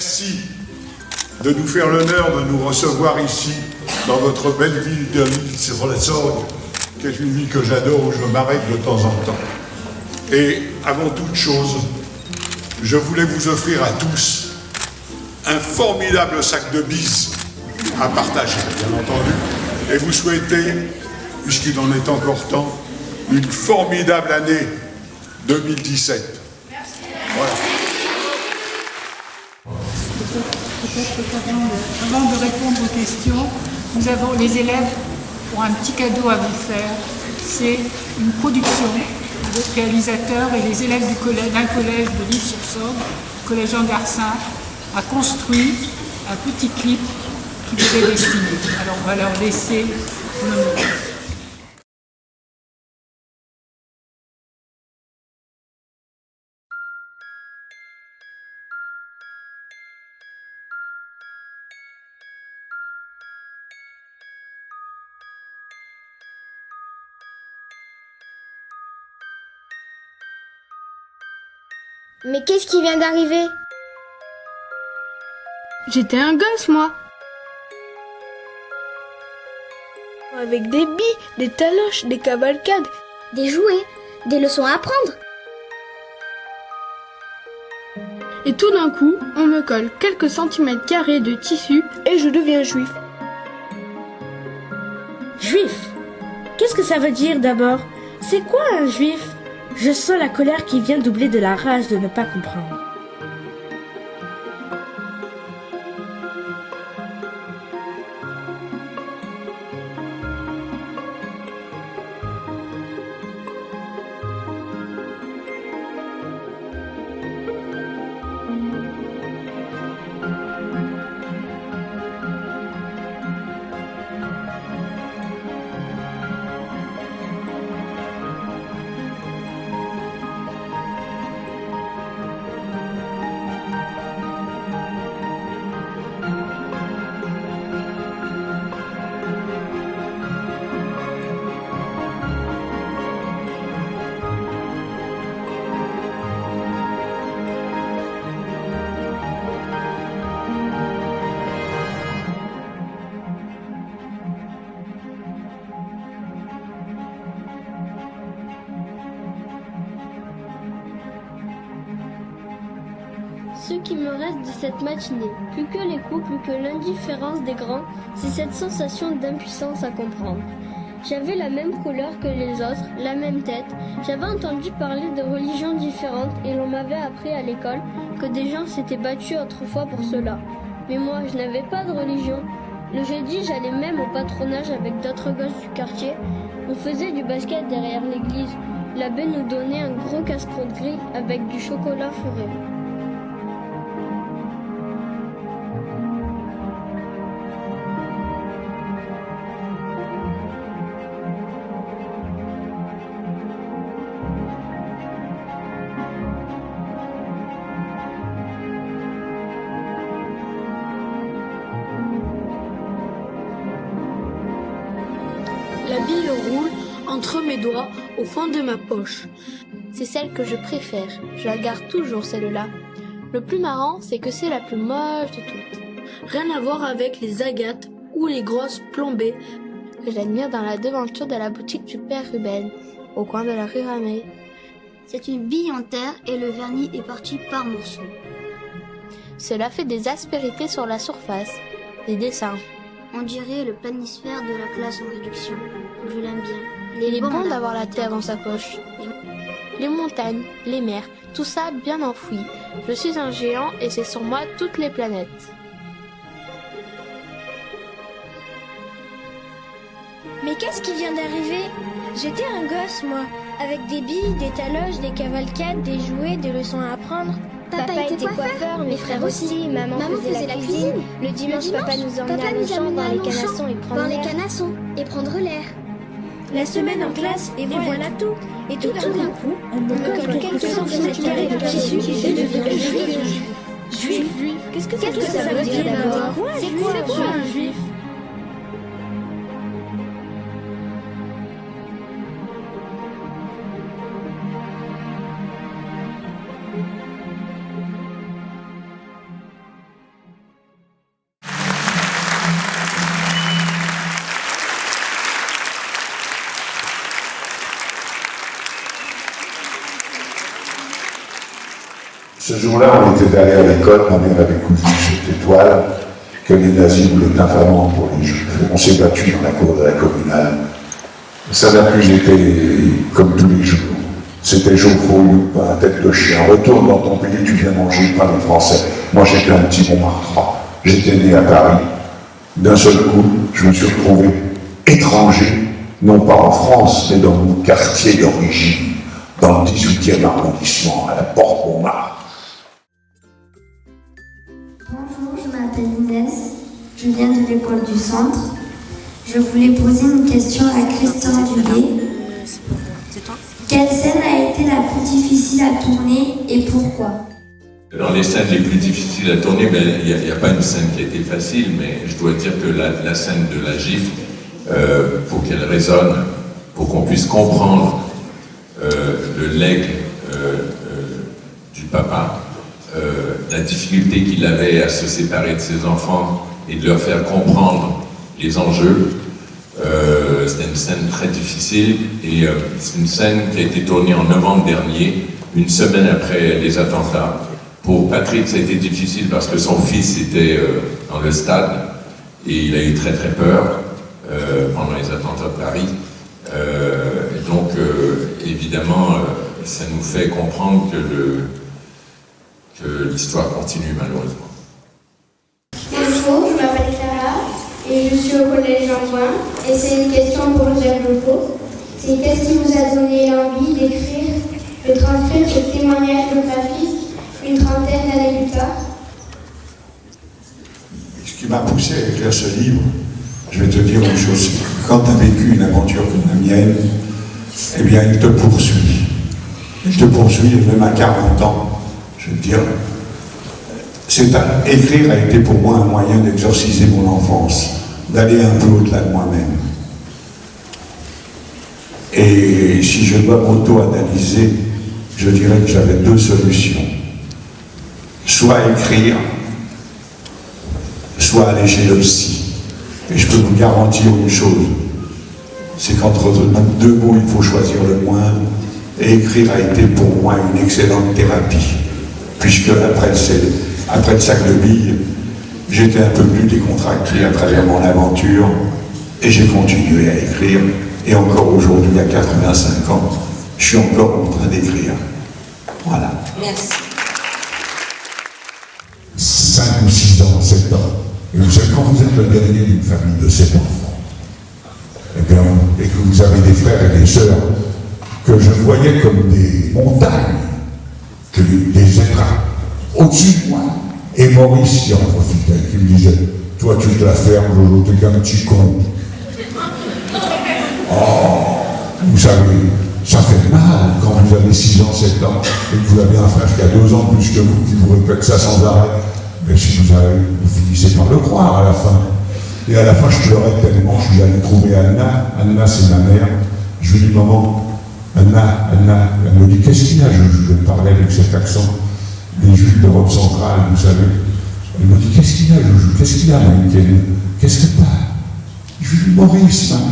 Merci de nous faire l'honneur de nous recevoir ici, dans votre belle ville de Lille-sur-la-Sorgue, qui est une ville que j'adore, où je m'arrête de temps en temps. Et avant toute chose, je voulais vous offrir à tous un formidable sac de bises à partager, bien entendu, et vous souhaiter, puisqu'il en est encore temps, une formidable année 2017. Merci. Voilà. Peut-être avant de répondre aux questions, nous avons les élèves ont un petit cadeau à vous faire. C'est une production. Le réalisateur et les élèves d'un collège de Lille-sur-Sorgue, le collège Jean Garcin, a construit un petit clip qui vous est destiné. Alors on va leur laisser l'honneur. Mais qu'est-ce qui vient d'arriver? J'étais un gosse, moi. Avec des billes, des taloches, des cavalcades, des jouets, des leçons à apprendre. Et tout d'un coup, on me colle quelques centimètres carrés de tissu et je deviens juif. Juif? Qu'est-ce que ça veut dire d'abord? C'est quoi un juif? Je sens la colère qui vient doubler de la rage de ne pas comprendre. Ce qui me reste de cette matinée, plus que les coups, plus que l'indifférence des grands, c'est cette sensation d'impuissance à comprendre. J'avais la même couleur que les autres, la même tête. J'avais entendu parler de religions différentes et l'on m'avait appris à l'école que des gens s'étaient battus autrefois pour cela. Mais moi, je n'avais pas de religion. Le jeudi, j'allais même au patronage avec d'autres gosses du quartier. On faisait du basket derrière l'église. L'abbé nous donnait un gros casse-croûte gris avec du chocolat fourré. La bille roule entre mes doigts au fond de ma poche. C'est celle que je préfère. Je la garde toujours, celle-là. Le plus marrant, c'est que c'est la plus moche de toutes. Rien à voir avec les agates ou les grosses plombées que j'admire dans la devanture de la boutique du père Ruben, au coin de la rue Ramée. C'est une bille en terre et le vernis est parti par morceaux. Cela fait des aspérités sur la surface, des dessins. On dirait le planisphère de la classe en réduction. Je l'aime bien. Il est bon d'avoir la terre dans sa poche. Les montagnes, les mers, tout ça bien enfoui. Je suis un géant et c'est sur moi toutes les planètes. Mais qu'est-ce qui vient d'arriver? J'étais un gosse, moi, avec des billes, des taloches, des cavalcades, des jouets, des leçons à apprendre. Papa était coiffeur, mes frères aussi, maman faisait la cuisine. Le dimanche, papa nous emmenait à Longchamp dans les canassons et prendre l'air. La semaine en classe, et voilà tout. Et tout d'un coup, on me colle quelques centimètres carrés de tissu et je deviens juif. Juif? Qu'est-ce que ça veut dire d'abord? C'est quoi un juif? Ce jour-là, on était allé à l'école, ma mère avait cousu cette étoile que les nazis voulaient infamant pour les juifs. On s'est battu dans la cour de la communale. Ça n'a plus été comme tous les jours. C'était chaud-fou, pas tête de chien. Retourne dans ton pays, tu viens manger le pain des Français. Moi, j'étais un petit Montmartre. J'étais né à Paris. D'un seul coup, je me suis retrouvé étranger, non pas en France, mais dans mon quartier d'origine, dans le 18e arrondissement, à la Porte Montmartre. Bonjour, je m'appelle Inès, je viens de l'école du centre. Je voulais poser une question à Christian Dubé. Quelle scène a été la plus difficile à tourner et pourquoi? Dans les scènes les plus difficiles à tourner, il n'y a pas une scène qui a été facile, mais je dois dire que la scène de la gifle, pour qu'elle résonne, pour qu'on puisse comprendre le legs du papa, la difficulté qu'il avait à se séparer de ses enfants et de leur faire comprendre les enjeux. C'était une scène très difficile et c'est une scène qui a été tournée en novembre dernier, une semaine après les attentats. Pour Patrick, ça a été difficile parce que son fils était dans le stade et il a eu très très peur pendant les attentats de Paris. Et donc, évidemment, ça nous fait comprendre que l'histoire continue malheureusement. Bonjour, je m'appelle Clara et je suis au collège Jean-Bouin et c'est une question pour Joseph Lefaux. C'est qu'est-ce qui vous a donné l'envie d'écrire, de transcrire ce témoignage biographique une trentaine d'années plus tard? Ce qui m'a poussé à écrire ce livre, je vais te dire une chose, quand tu as vécu une aventure comme la mienne, eh bien il te poursuit. Il te poursuit, et même à 40 ans, je veux te dire, écrire a été pour moi un moyen d'exorciser mon enfance, d'aller un peu au-delà de moi-même. Et si je dois m'auto-analyser, je dirais que j'avais deux solutions. Soit écrire, soit aller chez le psy. Et je peux vous garantir une chose, c'est qu'entre deux mots, il faut choisir le moins. Et écrire a été pour moi une excellente thérapie, puisque après le sac de billes, j'étais un peu plus décontracté à travers mon aventure, et j'ai continué à écrire. Et encore aujourd'hui, à 85 ans, je suis encore en train d'écrire. Voilà. Merci. 5 ou 6 ans, 7 ans. Et vous savez, quand vous êtes le dernier d'une famille de 7 enfants, et que vous avez des frères et des sœurs que je voyais comme des montagnes, des êtres au-dessus de moi. Et Maurice qui en profitait, qui me disait, toi tu te la fermes, Jojo, t'es qu'un petit con. Oh, vous savez, ça fait mal quand vous avez 6 ans, 7 ans, et que vous avez un frère qui a 2 ans plus que vous, qui vous répète ça sans arrêt. Mais si vous finissez par le croire à la fin. Et à la fin, je pleurais tellement, je suis allé trouver Anna. Anna, c'est ma mère. Je lui dis, maman, Anna, elle me dit, qu'est-ce qu'il y a? Je vais parler avec cet accent des Juifs d'Europe centrale, vous savez. Elle me dit, qu'est-ce qu'il y a, Joujou? Qu'est-ce qu'il y a, Maïken? Qu'est-ce que t'as? Je lui dis, Maurice, maman,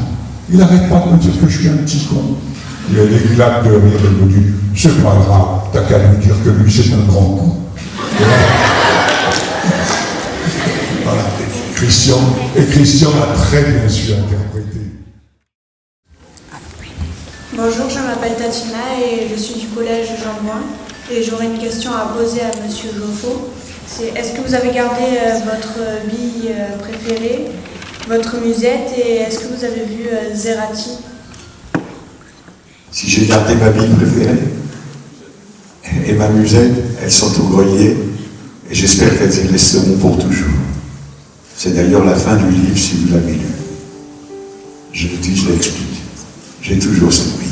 il n'arrête pas de me dire que je suis un petit con. Et elle éclate de rire, elle me dit, c'est pas grave, t'as qu'à lui dire que lui, c'est un grand con. Voilà. Christian a très bien su interpréter. Bonjour, je m'appelle Tatina et je suis du collège Jean-Bouin. Et j'aurais une question à poser à Monsieur Lefaux. C'est est-ce que vous avez gardé votre bille préférée, votre musette, et est-ce que vous avez vu Zerati? Si j'ai gardé ma bille préférée et ma musette, elles sont au grenier et j'espère qu'elles y resteront pour toujours. C'est d'ailleurs la fin du livre si vous l'avez lu. Je le dis, je l'explique. J'ai toujours cette bille.